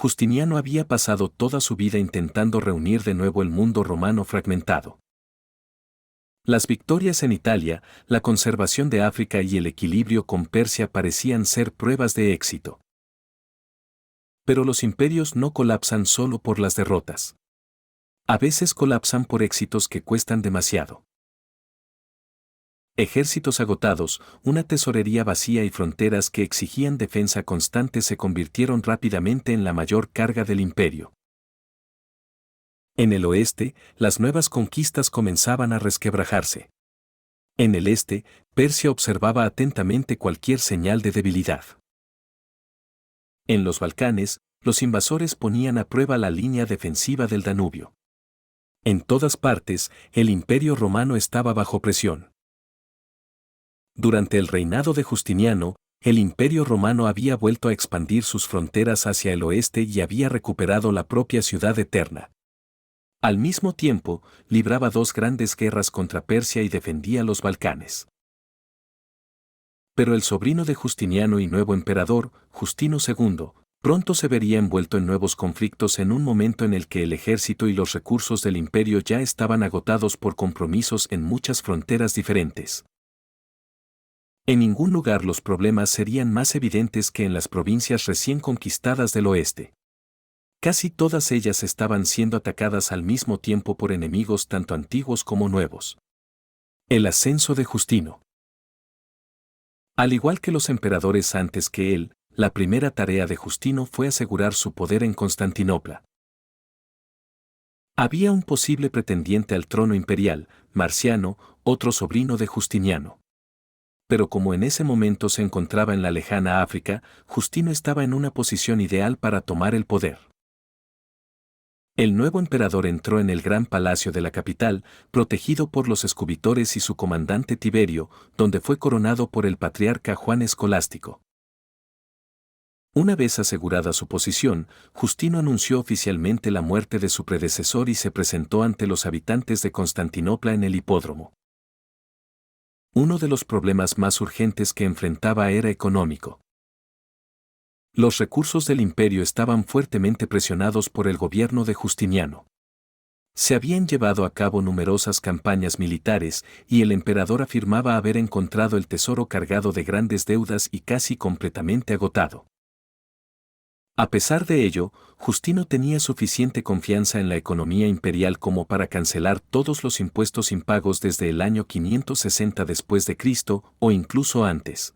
Justiniano había pasado toda su vida intentando reunir de nuevo el mundo romano fragmentado. Las victorias en Italia, la conservación de África y el equilibrio con Persia parecían ser pruebas de éxito. Pero los imperios no colapsan solo por las derrotas. A veces colapsan por éxitos que cuestan demasiado. Ejércitos agotados, una tesorería vacía y fronteras que exigían defensa constante se convirtieron rápidamente en la mayor carga del imperio. En el oeste, las nuevas conquistas comenzaban a resquebrajarse. En el este, Persia observaba atentamente cualquier señal de debilidad. En los Balcanes, los invasores ponían a prueba la línea defensiva del Danubio. En todas partes, el imperio romano estaba bajo presión. Durante el reinado de Justiniano, el imperio romano había vuelto a expandir sus fronteras hacia el oeste y había recuperado la propia ciudad eterna. Al mismo tiempo, libraba dos grandes guerras contra Persia y defendía los Balcanes. Pero el sobrino de Justiniano y nuevo emperador, Justino II, pronto se vería envuelto en nuevos conflictos en un momento en el que el ejército y los recursos del imperio ya estaban agotados por compromisos en muchas fronteras diferentes. En ningún lugar los problemas serían más evidentes que en las provincias recién conquistadas del oeste. Casi todas ellas estaban siendo atacadas al mismo tiempo por enemigos tanto antiguos como nuevos. El ascenso de Justino. Al igual que los emperadores antes que él, la primera tarea de Justino fue asegurar su poder en Constantinopla. Había un posible pretendiente al trono imperial, Marciano, otro sobrino de Justiniano. Pero como en ese momento se encontraba en la lejana África, Justino estaba en una posición ideal para tomar el poder. El nuevo emperador entró en el gran palacio de la capital, protegido por los escubitores y su comandante Tiberio, donde fue coronado por el patriarca Juan Escolástico. Una vez asegurada su posición, Justino anunció oficialmente la muerte de su predecesor y se presentó ante los habitantes de Constantinopla en el hipódromo. Uno de los problemas más urgentes que enfrentaba era económico. Los recursos del imperio estaban fuertemente presionados por el gobierno de Justiniano. Se habían llevado a cabo numerosas campañas militares y el emperador afirmaba haber encontrado el tesoro cargado de grandes deudas y casi completamente agotado. A pesar de ello, Justino tenía suficiente confianza en la economía imperial como para cancelar todos los impuestos impagos desde el año 560 después de Cristo o incluso antes.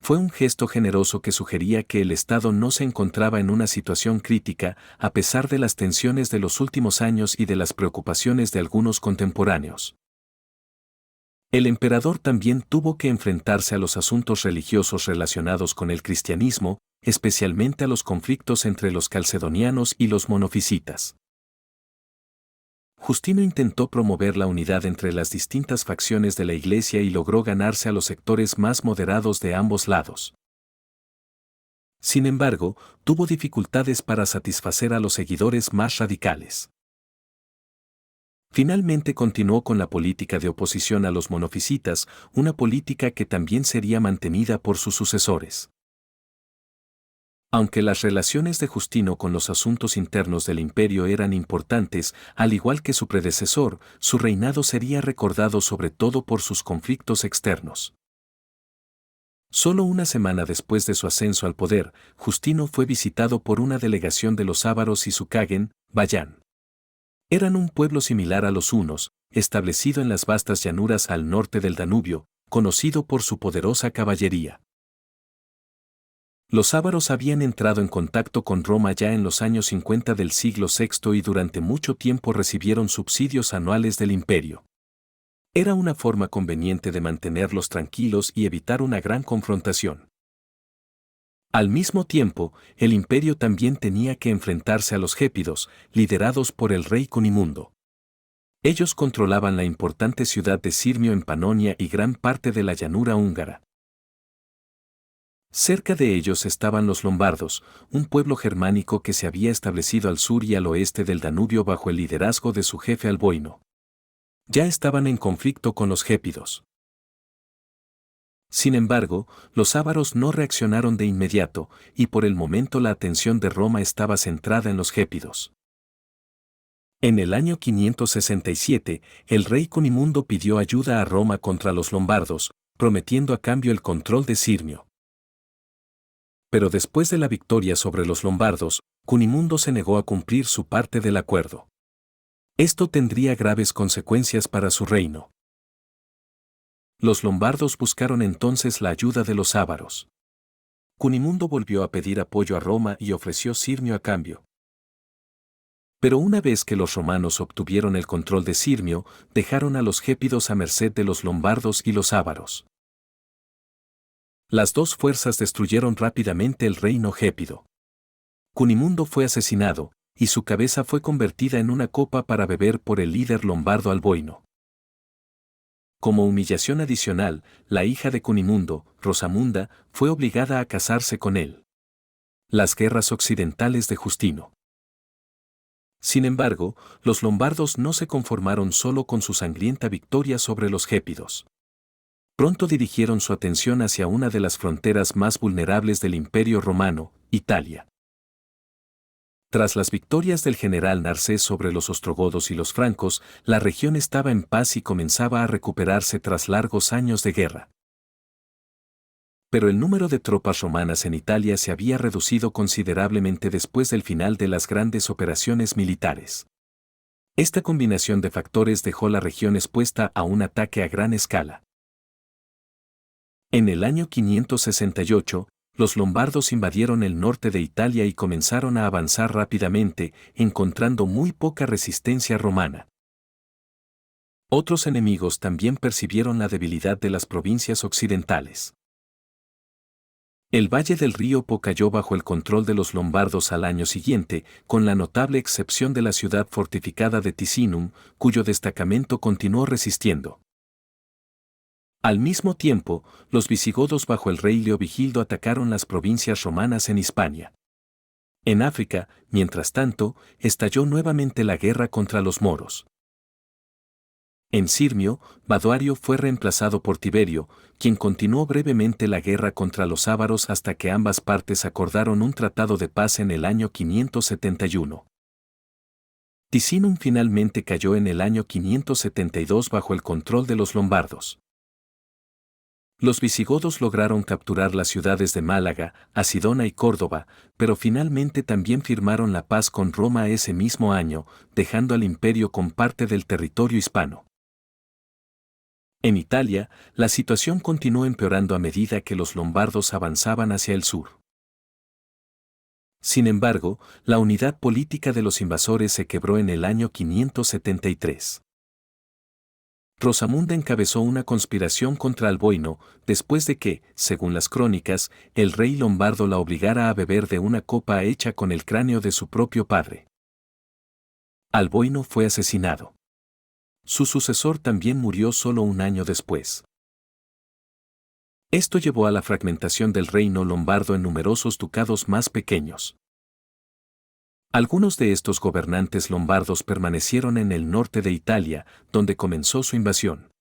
Fue un gesto generoso que sugería que el Estado no se encontraba en una situación crítica a pesar de las tensiones de los últimos años y de las preocupaciones de algunos contemporáneos. El emperador también tuvo que enfrentarse a los asuntos religiosos relacionados con el cristianismo, especialmente a los conflictos entre los calcedonianos y los monofisitas. Justino intentó promover la unidad entre las distintas facciones de la Iglesia y logró ganarse a los sectores más moderados de ambos lados. Sin embargo, tuvo dificultades para satisfacer a los seguidores más radicales. Finalmente continuó con la política de oposición a los monofisitas, una política que también sería mantenida por sus sucesores. Aunque las relaciones de Justino con los asuntos internos del imperio eran importantes, al igual que su predecesor, su reinado sería recordado sobre todo por sus conflictos externos. Solo una semana después de su ascenso al poder, Justino fue visitado por una delegación de los ávaros y sufragán, Bayán. Eran un pueblo similar a los hunos, establecido en las vastas llanuras al norte del Danubio, conocido por su poderosa caballería. Los ávaros habían entrado en contacto con Roma ya en los años 50 del siglo VI y durante mucho tiempo recibieron subsidios anuales del imperio. Era una forma conveniente de mantenerlos tranquilos y evitar una gran confrontación. Al mismo tiempo, el imperio también tenía que enfrentarse a los gépidos, liderados por el rey Cunimundo. Ellos controlaban la importante ciudad de Sirmio en Panonia y gran parte de la llanura húngara. Cerca de ellos estaban los lombardos, un pueblo germánico que se había establecido al sur y al oeste del Danubio bajo el liderazgo de su jefe Alboino. Ya estaban en conflicto con los gépidos. Sin embargo, los ávaros no reaccionaron de inmediato, y por el momento la atención de Roma estaba centrada en los gépidos. En el año 567, el rey Cunimundo pidió ayuda a Roma contra los lombardos, prometiendo a cambio el control de Sirmio. Pero después de la victoria sobre los lombardos, Cunimundo se negó a cumplir su parte del acuerdo. Esto tendría graves consecuencias para su reino. Los lombardos buscaron entonces la ayuda de los ávaros. Cunimundo volvió a pedir apoyo a Roma y ofreció Sirmio a cambio. Pero una vez que los romanos obtuvieron el control de Sirmio, dejaron a los gépidos a merced de los lombardos y los ávaros. Las dos fuerzas destruyeron rápidamente el reino gépido. Cunimundo fue asesinado, y su cabeza fue convertida en una copa para beber por el líder lombardo Alboino. Como humillación adicional, la hija de Cunimundo, Rosamunda, fue obligada a casarse con él. Las guerras occidentales de Justino. Sin embargo, los lombardos no se conformaron solo con su sangrienta victoria sobre los gépidos. Pronto dirigieron su atención hacia una de las fronteras más vulnerables del Imperio Romano, Italia. Tras las victorias del general Narcés sobre los ostrogodos y los francos, la región estaba en paz y comenzaba a recuperarse tras largos años de guerra. Pero el número de tropas romanas en Italia se había reducido considerablemente después del final de las grandes operaciones militares. Esta combinación de factores dejó la región expuesta a un ataque a gran escala. En el año 568, los lombardos invadieron el norte de Italia y comenzaron a avanzar rápidamente, encontrando muy poca resistencia romana. Otros enemigos también percibieron la debilidad de las provincias occidentales. El valle del río Po cayó bajo el control de los lombardos al año siguiente, con la notable excepción de la ciudad fortificada de Ticinum, cuyo destacamento continuó resistiendo. Al mismo tiempo, los visigodos bajo el rey Leovigildo atacaron las provincias romanas en Hispania. En África, mientras tanto, estalló nuevamente la guerra contra los moros. En Sirmio, Baduario fue reemplazado por Tiberio, quien continuó brevemente la guerra contra los ávaros hasta que ambas partes acordaron un tratado de paz en el año 571. Ticinum finalmente cayó en el año 572 bajo el control de los lombardos. Los visigodos lograron capturar las ciudades de Málaga, Asidona y Córdoba, pero finalmente también firmaron la paz con Roma ese mismo año, dejando al imperio con parte del territorio hispano. En Italia, la situación continuó empeorando a medida que los lombardos avanzaban hacia el sur. Sin embargo, la unidad política de los invasores se quebró en el año 573. Rosamunda encabezó una conspiración contra Alboino, después de que, según las crónicas, el rey lombardo la obligara a beber de una copa hecha con el cráneo de su propio padre. Alboino fue asesinado. Su sucesor también murió solo un año después. Esto llevó a la fragmentación del reino lombardo en numerosos ducados más pequeños. Algunos de estos gobernantes lombardos permanecieron en el norte de Italia, donde comenzó su invasión.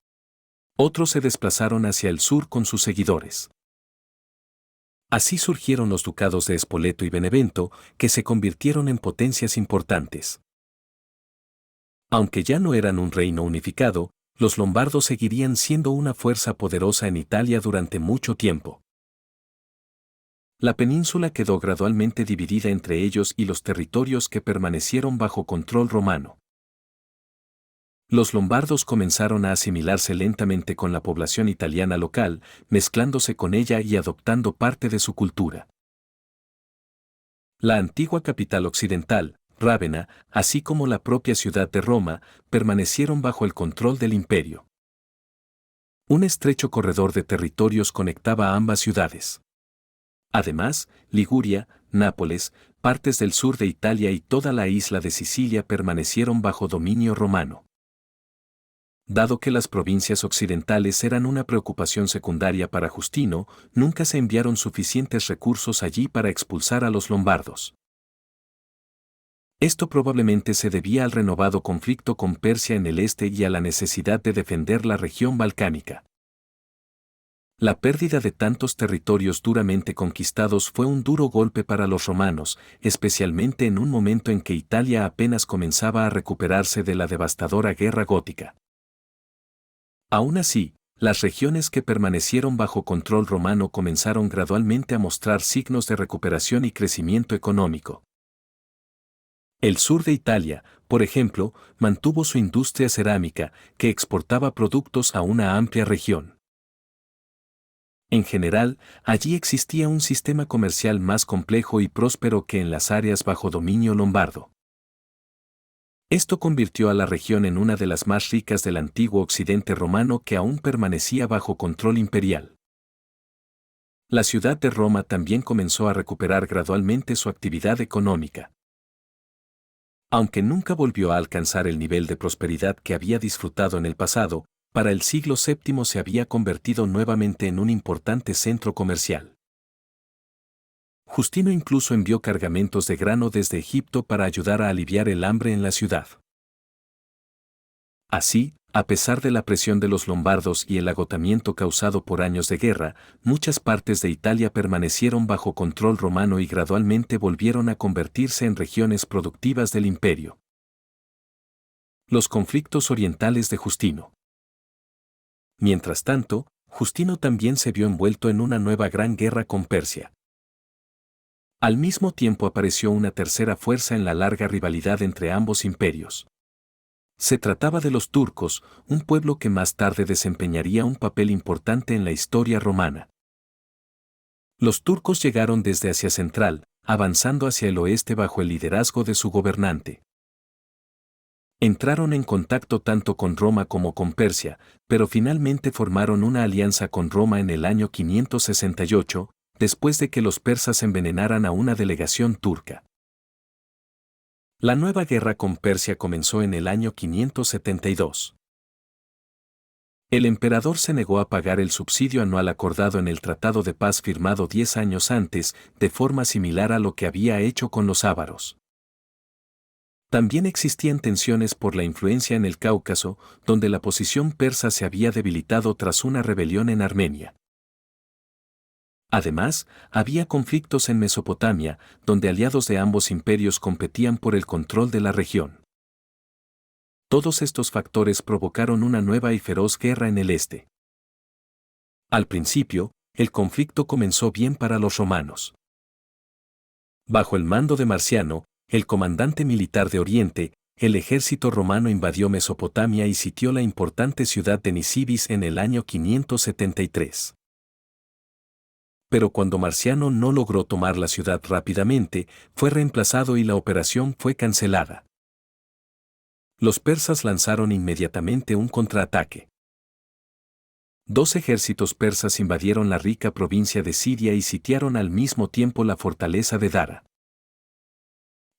Otros se desplazaron hacia el sur con sus seguidores. Así surgieron los ducados de Spoleto y Benevento, que se convirtieron en potencias importantes. Aunque ya no eran un reino unificado, los lombardos seguirían siendo una fuerza poderosa en Italia durante mucho tiempo. La península quedó gradualmente dividida entre ellos y los territorios que permanecieron bajo control romano. Los lombardos comenzaron a asimilarse lentamente con la población italiana local, mezclándose con ella y adoptando parte de su cultura. La antigua capital occidental, Rávena, así como la propia ciudad de Roma, permanecieron bajo el control del imperio. Un estrecho corredor de territorios conectaba a ambas ciudades. Además, Liguria, Nápoles, partes del sur de Italia y toda la isla de Sicilia permanecieron bajo dominio romano. Dado que las provincias occidentales eran una preocupación secundaria para Justino, nunca se enviaron suficientes recursos allí para expulsar a los lombardos. Esto probablemente se debía al renovado conflicto con Persia en el este y a la necesidad de defender la región balcánica. La pérdida de tantos territorios duramente conquistados fue un duro golpe para los romanos, especialmente en un momento en que Italia apenas comenzaba a recuperarse de la devastadora guerra gótica. Aún así, las regiones que permanecieron bajo control romano comenzaron gradualmente a mostrar signos de recuperación y crecimiento económico. El sur de Italia, por ejemplo, mantuvo su industria cerámica, que exportaba productos a una amplia región. En general, allí existía un sistema comercial más complejo y próspero que en las áreas bajo dominio lombardo. Esto convirtió a la región en una de las más ricas del antiguo occidente romano que aún permanecía bajo control imperial. La ciudad de Roma también comenzó a recuperar gradualmente su actividad económica. Aunque nunca volvió a alcanzar el nivel de prosperidad que había disfrutado en el pasado, para el siglo VII se había convertido nuevamente en un importante centro comercial. Justino incluso envió cargamentos de grano desde Egipto para ayudar a aliviar el hambre en la ciudad. Así, a pesar de la presión de los lombardos y el agotamiento causado por años de guerra, muchas partes de Italia permanecieron bajo control romano y gradualmente volvieron a convertirse en regiones productivas del imperio. Los conflictos orientales de Justino. Mientras tanto, Justino también se vio envuelto en una nueva gran guerra con Persia. Al mismo tiempo apareció una tercera fuerza en la larga rivalidad entre ambos imperios. Se trataba de los turcos, un pueblo que más tarde desempeñaría un papel importante en la historia romana. Los turcos llegaron desde Asia Central, avanzando hacia el oeste bajo el liderazgo de su gobernante. Entraron en contacto tanto con Roma como con Persia, pero finalmente formaron una alianza con Roma en el año 568, después de que los persas envenenaran a una delegación turca. La nueva guerra con Persia comenzó en el año 572. El emperador se negó a pagar el subsidio anual acordado en el Tratado de Paz firmado 10 años antes, de forma similar a lo que había hecho con los ávaros. También existían tensiones por la influencia en el Cáucaso, donde la posición persa se había debilitado tras una rebelión en Armenia. Además, había conflictos en Mesopotamia, donde aliados de ambos imperios competían por el control de la región. Todos estos factores provocaron una nueva y feroz guerra en el este. Al principio, el conflicto comenzó bien para los romanos. Bajo el mando de Marciano, el comandante militar de Oriente, el ejército romano invadió Mesopotamia y sitió la importante ciudad de Nisibis en el año 573. Pero cuando Marciano no logró tomar la ciudad rápidamente, fue reemplazado y la operación fue cancelada. Los persas lanzaron inmediatamente un contraataque. 2 ejércitos persas invadieron la rica provincia de Siria y sitiaron al mismo tiempo la fortaleza de Dara.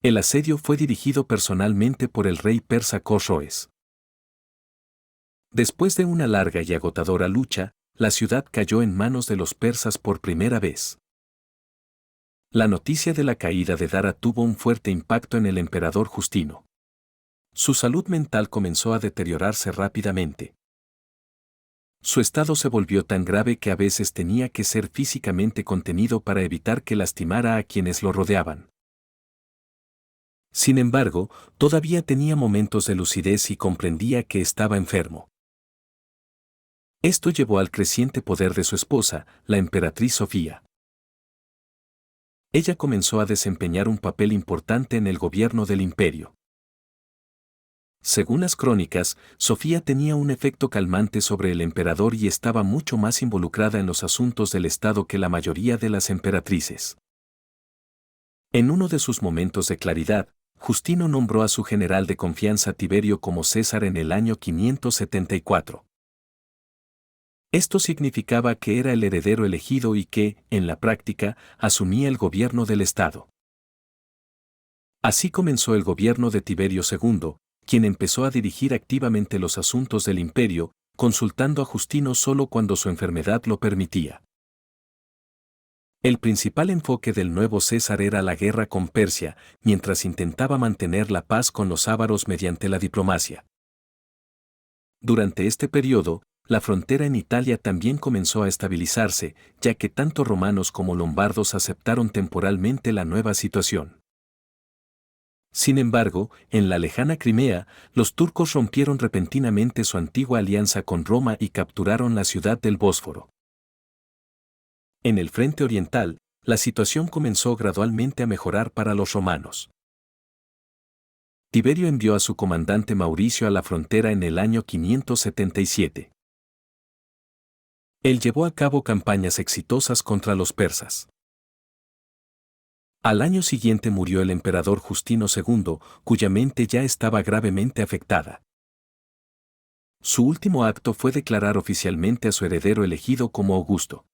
El asedio fue dirigido personalmente por el rey persa Cosroes. Después de una larga y agotadora lucha, la ciudad cayó en manos de los persas por primera vez. La noticia de la caída de Dara tuvo un fuerte impacto en el emperador Justino. Su salud mental comenzó a deteriorarse rápidamente. Su estado se volvió tan grave que a veces tenía que ser físicamente contenido para evitar que lastimara a quienes lo rodeaban. Sin embargo, todavía tenía momentos de lucidez y comprendía que estaba enfermo. Esto llevó al creciente poder de su esposa, la emperatriz Sofía. Ella comenzó a desempeñar un papel importante en el gobierno del imperio. Según las crónicas, Sofía tenía un efecto calmante sobre el emperador y estaba mucho más involucrada en los asuntos del Estado que la mayoría de las emperatrices. En uno de sus momentos de claridad, Justino nombró a su general de confianza Tiberio como César en el año 574. Esto significaba que era el heredero elegido y que, en la práctica, asumía el gobierno del Estado. Así comenzó el gobierno de Tiberio II, quien empezó a dirigir activamente los asuntos del imperio, consultando a Justino solo cuando su enfermedad lo permitía. El principal enfoque del nuevo César era la guerra con Persia, mientras intentaba mantener la paz con los ávaros mediante la diplomacia. Durante este periodo, la frontera en Italia también comenzó a estabilizarse, ya que tanto romanos como lombardos aceptaron temporalmente la nueva situación. Sin embargo, en la lejana Crimea, los turcos rompieron repentinamente su antigua alianza con Roma y capturaron la ciudad del Bósforo. En el frente oriental, la situación comenzó gradualmente a mejorar para los romanos. Tiberio envió a su comandante Mauricio a la frontera en el año 577. Él llevó a cabo campañas exitosas contra los persas. Al año siguiente murió el emperador Justino II, cuya mente ya estaba gravemente afectada. Su último acto fue declarar oficialmente a su heredero elegido como Augusto.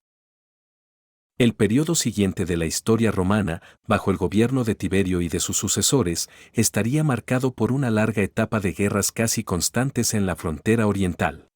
El periodo siguiente de la historia romana, bajo el gobierno de Tiberio y de sus sucesores, estaría marcado por una larga etapa de guerras casi constantes en la frontera oriental.